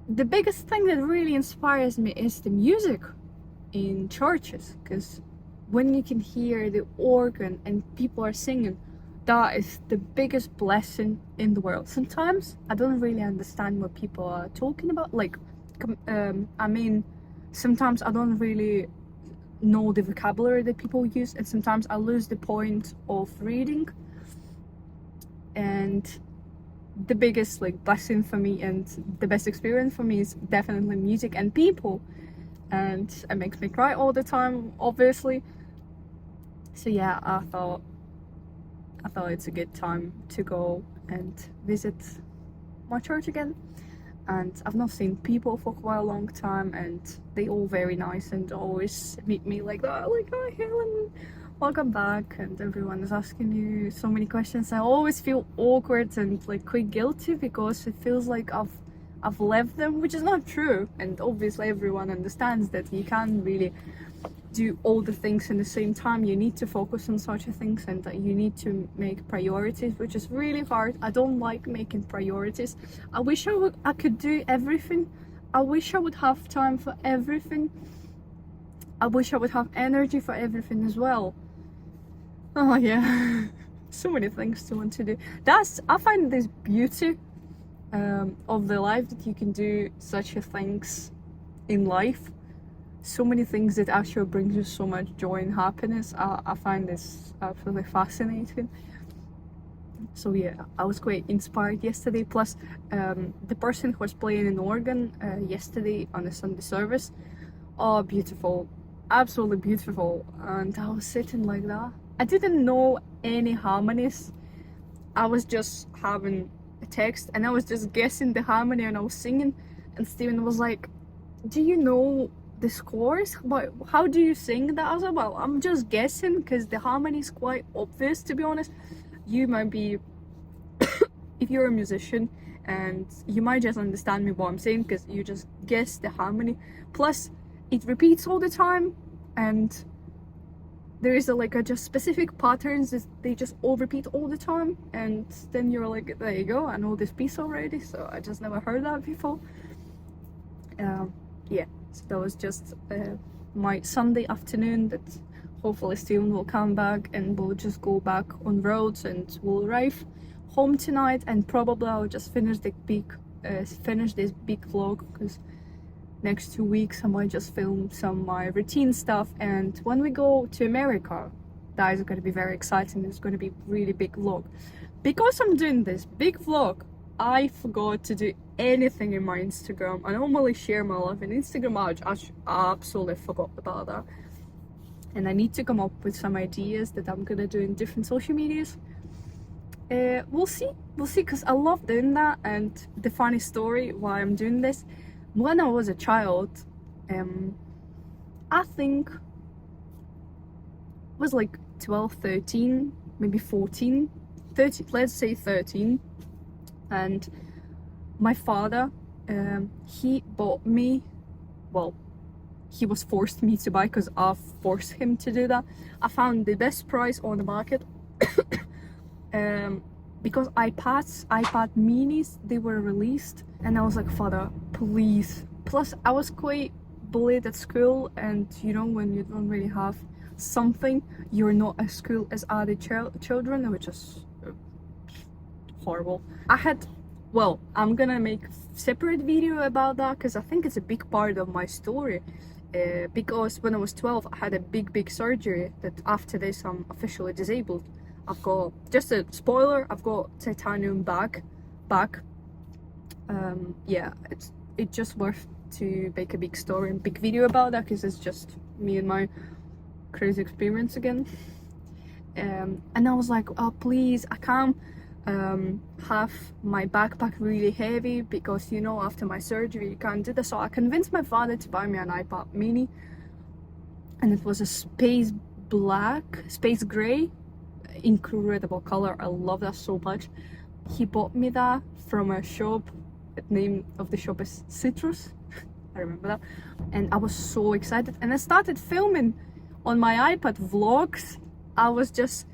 The biggest thing that really inspires me is the music in churches, because when you can hear the organ and people are singing, that is the biggest blessing in the world. Sometimes I don't really understand what people are talking about, like I mean, sometimes I don't really know the vocabulary that people use, and sometimes I lose the point of reading. And the biggest like blessing for me and the best experience for me is definitely music and people, and it makes me cry all the time, obviously. So yeah, I thought I thought it's a good time to go and visit my church again. And I've not seen people for quite a long time, and they all very nice and always meet me like that, like, "Hi Helen, welcome back," and everyone is asking you so many questions. I always feel awkward and like quite guilty because it feels like I've left them, which is not true, and obviously everyone understands that you can't really do all the things in the same time. You need to focus on such things, and that you need to make priorities, which is really hard. I don't like making priorities. I wish I could do everything. I wish I would have time for everything. I wish I would have energy for everything as well. Oh yeah. So many things to want to do. I find this beauty of the life, that you can do such a things in life, so many things that actually brings you so much joy and happiness. I find this absolutely fascinating. So yeah, I was quite inspired yesterday. Plus the person who was playing an organ yesterday on the Sunday service, oh beautiful, absolutely beautiful. And I was sitting like that. I didn't know any harmonies. I was just having a text and I was just guessing the harmony and I was singing, and Steven was like, "Do you know the scores? But how do you sing that?" I was like, "Well, I'm just guessing because the harmony is quite obvious, to be honest. You might be if you're a musician, and you might just understand me what I'm saying because you just guess the harmony. Plus it repeats all the time, and there is just specific patterns that they just all repeat all the time, and then you're like, there you go, I know this piece already, so I just never heard that before." Yeah, so that was just my Sunday afternoon, that hopefully Steven will come back and we'll just go back on roads, and we'll arrive home tonight, and probably I'll just finish this big vlog, because next 2 weeks I might just film some of my routine stuff. And when we go to America, that is going to be very exciting. It's going to be really big vlog. Because I'm doing this big vlog, I forgot to do anything in my Instagram. I normally share my life in Instagram. I absolutely forgot about that, and I need to come up with some ideas that I'm gonna do in different social medias. We'll see, because I love doing that. And the funny story why I'm doing this, when I was a child, I think was like 12, 13, maybe 14, 13, let's say 13. And my father, he bought me, well, he was forced me to buy, because I forced him to do that. I found the best price on the market because iPad minis, they were released, and I was like, "Father, please." Plus I was quite bullied at school, and you know, when you don't really have something, you're not as cool as other children, which is horrible. I'm gonna make a separate video about that, because I think it's a big part of my story. Because when I was 12, I had a big surgery that after this I'm officially disabled. I've got, just a spoiler, I've got titanium back. Yeah, it's just worth to make a big story and big video about that, because it's just me and my crazy experience again. And I was like, "Oh please, I can't have my backpack really heavy, because you know, after my surgery you can't do that." So I convinced my father to buy me an iPad mini, and it was a space gray, incredible color. I love that so much. He bought me that from a shop. The name of the shop is Citrus. I remember that, and I was so excited, and I started filming on my iPad vlogs. I was just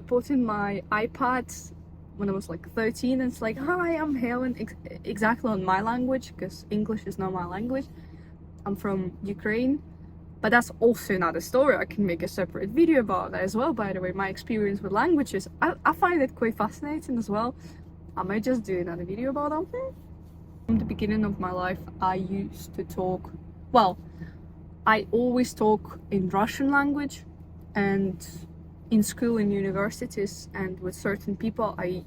putting my iPad when I was like 13, and it's like, "Hi, I'm Helen," exactly on my language, because English is not my language. I'm from Ukraine, but that's also another story. I can make a separate video about that as well, by the way. My experience with languages, I find it quite fascinating as well. I might just do another video about that. From the beginning of my life, I used to talk, well, I always talk in Russian language, and in school, in universities, and with certain people, I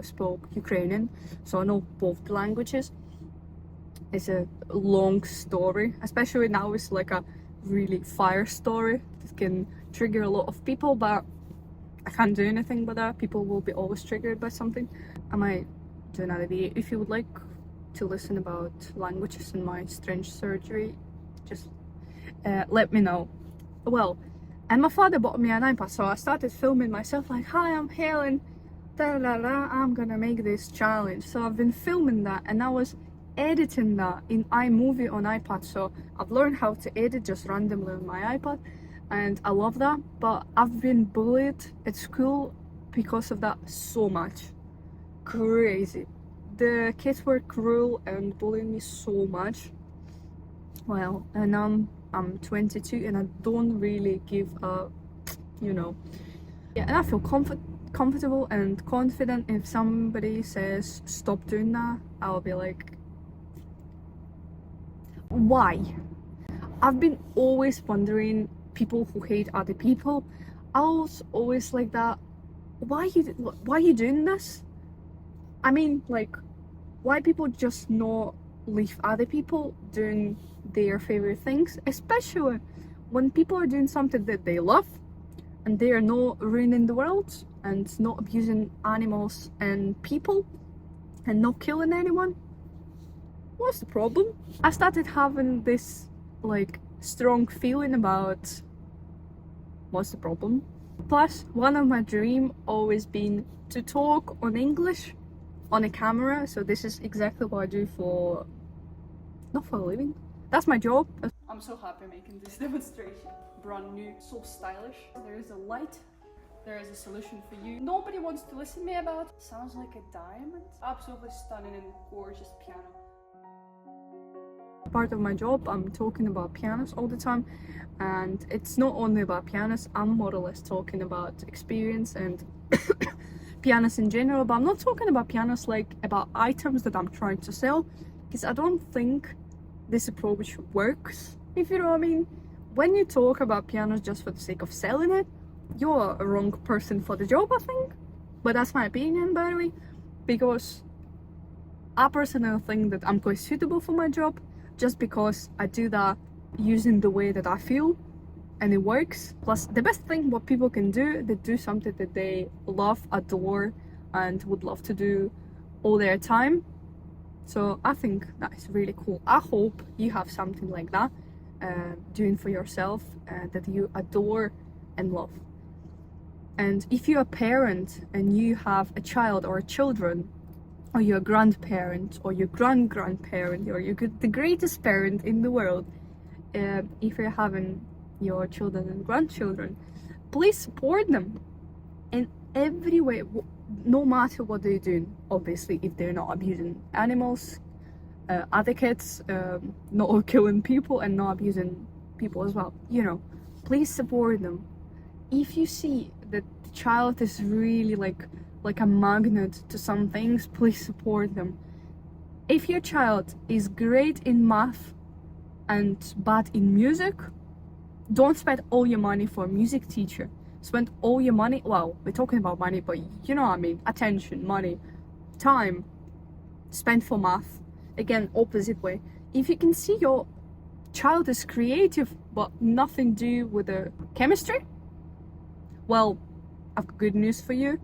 spoke Ukrainian, so I know both languages. It's a long story, especially now it's like a really fire story that can trigger a lot of people, but I can't do anything but that. People will be always triggered by something. I might do another video. If you would like to listen about languages and my strange surgery, just let me know. Well, and my father bought me an iPad, so I started filming myself like, hi, I'm Helen, da da da, I'm gonna make this challenge. So I've been filming that, and I was editing that in iMovie on iPad. So I've learned how to edit just randomly on my iPad, and I love that. But I've been bullied at school because of that so much. Crazy. The kids were cruel and bullying me so much. Well, and I'm 22 and I don't really give a, you know. Yeah, and I feel comfortable and confident. If somebody says stop doing that, I'll be like, why? I've been always wondering, people who hate other people, I was always like that, why are you doing this? I mean, like, why people just not leave other people doing their favorite things, especially when people are doing something that they love and they are not ruining the world and not abusing animals and people and not killing anyone. What's the problem? I started having this like strong feeling about what's the problem. Plus, one of my dreams always been to talk on English on a camera, so this is exactly what I do for, not for a living, that's my job. I'm so happy making this demonstration. Brand new, so stylish. There is a light, there is a solution for you. Nobody wants to listen to me about. Sounds like a diamond. Absolutely stunning and gorgeous piano. Part of my job, I'm talking about pianos all the time, and it's not only about pianos. I'm more or less talking about experience and pianos in general, but I'm not talking about pianos like about items that I'm trying to sell, because I don't think this approach works, if you know what I mean. When you talk about pianos just for the sake of selling it, you're a wrong person for the job, I think. But that's my opinion, by the way, because I personally think that I'm quite suitable for my job, just because I do that using the way that I feel and it works. Plus, the best thing what people can do, they do something that they love, adore, and would love to do all their time. So I think that is really cool. I hope you have something like that, doing for yourself, that you adore and love. And if you're a parent and you have a child or children, or you're a grandparent or your grandparent, or you're the greatest parent in the world, if you're having your children and grandchildren, please support them in every way, no matter what they're doing. Obviously, if they're not abusing animals, other kids, not killing people and not abusing people as well, you know, please support them. If you see that the child is really like a magnet to some things, please support them. If your child is great in math and bad in music, don't spend all your money for a music teacher. Spend all your money, well, we're talking about money, but you know what I mean, attention, money, time, spend for math. Again, opposite way. If you can see your child is creative but nothing to do with the chemistry, well, I've got good news for you.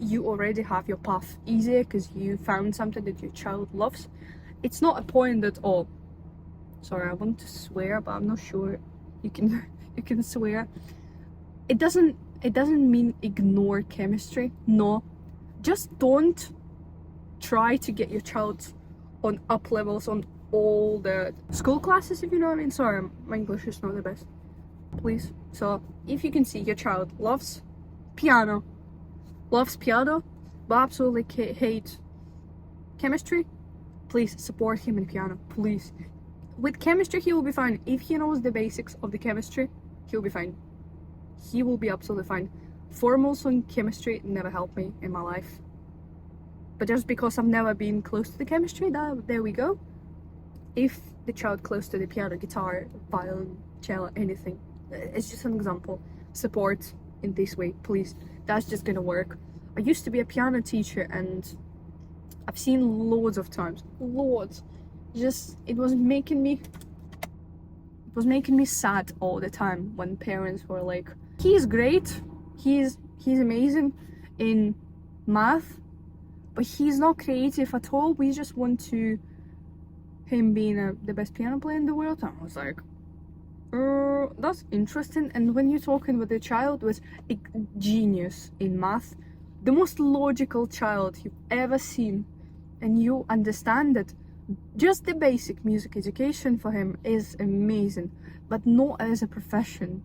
You already have your path easier because you found something that your child loves. It's not a point that, oh, sorry, I want to swear, but I'm not sure you can swear. It doesn't mean ignore chemistry. No, just don't try to get your child on up levels on all the school classes, if you know what I mean. Sorry, my English is not the best, please. So if you can see your child loves piano, but absolutely hate chemistry, please support him in piano, please. With chemistry, he will be fine. If he knows the basics of the chemistry, he'll be fine. He will be absolutely fine. Formals on chemistry never helped me in my life. But just because I've never been close to the chemistry, there we go. If the child close to the piano, guitar, violin, cello, anything, it's just an example. Support in this way, please. That's just gonna work. I used to be a piano teacher and I've seen loads of times, it was making me sad all the time when parents were like, he's great, he's He's amazing in math, but he's not creative at all. We just want to him being the best piano player in the world. And I was like, that's interesting. And when you're talking with a child with a genius in math, the most logical child you've ever seen, and you understand that just the basic music education for him is amazing, but not as a profession.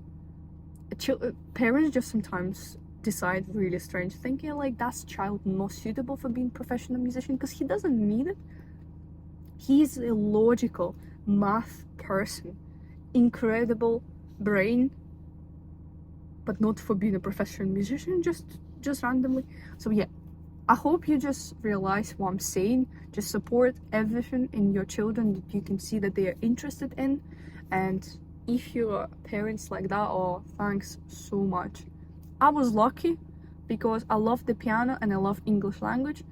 Parents just sometimes decide really strange thinking, like that's child not suitable for being professional musician because he doesn't need it. He's a logical math person, incredible brain, but not for being a professional musician, just randomly. So yeah, I hope you just realize what I'm saying. Just support everything in your children that you can see that they are interested in. And if you're parents like that, oh, thanks so much. I was lucky because I love the piano and I love English language.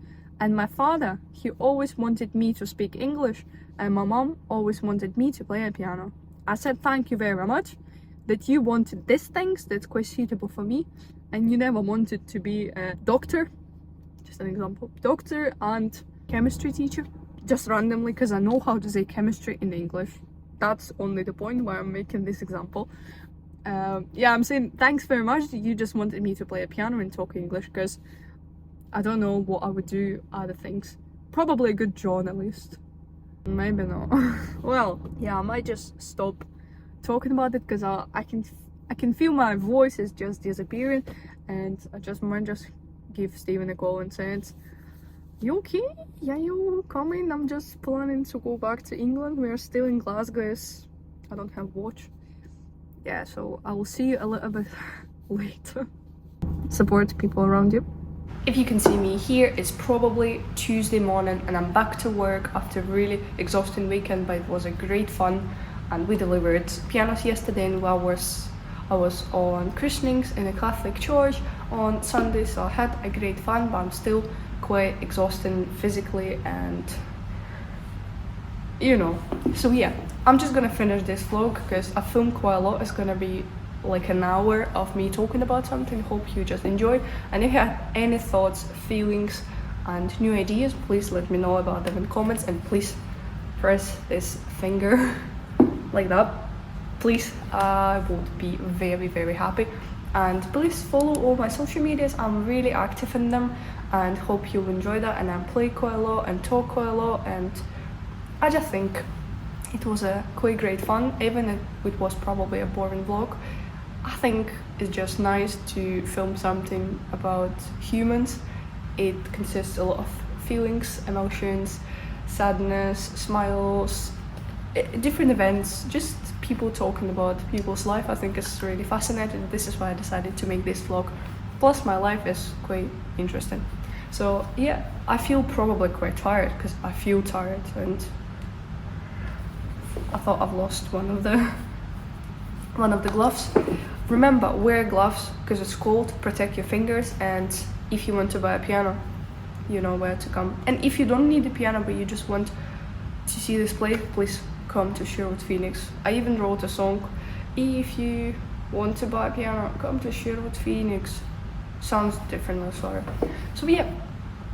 And my father, he always wanted me to speak English, and my mom always wanted me to play a piano. I said thank you very much that you wanted these things that's quite suitable for me, and you never wanted to be a doctor. Just an example, doctor and chemistry teacher, just randomly, because I know how to say chemistry in English. That's only the point why I'm making this example. Yeah, I'm saying thanks very much that you just wanted me to play a piano and talk English, because I don't know what I would do other things. Probably a good journalist. Maybe not. Well, yeah, I might just stop talking about it because I can feel my voice is just disappearing, and I just might just give Steven a call and say, you okay? Yeah, you coming? I'm just planning to go back to England. We're still in Glasgow. I don't have watch. Yeah, so I will see you a little bit later. Support people around you. If you can see me here, it's probably Tuesday morning and I'm back to work after a really exhausting weekend, but it was a great fun and we delivered pianos yesterday, and I was on christenings in a Catholic church on Sunday, so I had a great fun, but I'm still quite exhausted physically and you know. So yeah, I'm just gonna finish this vlog because I filmed quite a lot. It's gonna be like an hour of me talking about something. Hope you just enjoy, and if you have any thoughts, feelings and new ideas, please let me know about them in comments, and please press this finger like that, please. I would be very, very happy. And please follow all my social medias. I'm really active in them, and hope you'll enjoy that. And I play quite a lot and talk quite a lot, and I just think it was a quite great fun, even if it was probably a boring vlog. I think it's just nice to film something about humans. It consists a lot of feelings, emotions, sadness, smiles, different events, just people talking about people's life. I think it's really fascinating. This is why I decided to make this vlog. Plus my life is quite interesting. So yeah, I feel probably quite tired because I feel tired, and I thought I've lost one of the gloves. Remember, wear gloves because it's cold, protect your fingers, and if you want to buy a piano, you know where to come. And if you don't need a piano but you just want to see this play, please come to Sherwood Phoenix. I even wrote a song, if you want to buy a piano, come to Sherwood Phoenix. Sounds different, I'm sorry. So yeah,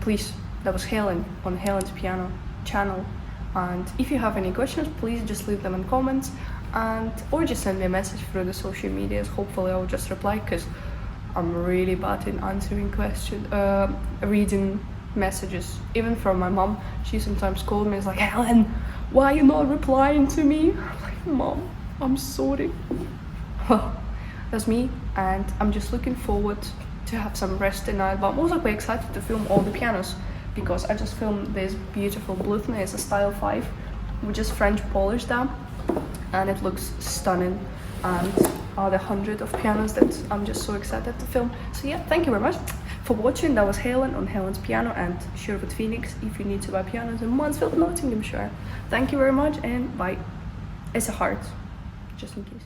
please, that was Helen on Helen's piano channel. And if you have any questions, please just leave them in comments, or just send me a message through the social medias. Hopefully I'll just reply, because I'm really bad in answering questions, reading messages, even from my mom. She sometimes calls me and is like, Helen, why are you not replying to me? I'm like, Mom, I'm sorry. Well, that's me, and I'm just looking forward to have some rest tonight, but I'm also quite excited to film all the pianos, because I just filmed this beautiful Bluthner. It's a style 5, we just French polished them, and it looks stunning, and are the 100 of pianos that I'm just so excited to film. So yeah, thank you very much for watching. That was Helen on Helen's piano and Sherwood Phoenix if you need to buy pianos in Mansfield, Nottinghamshire. Thank you very much, and bye. It's a heart, just in case.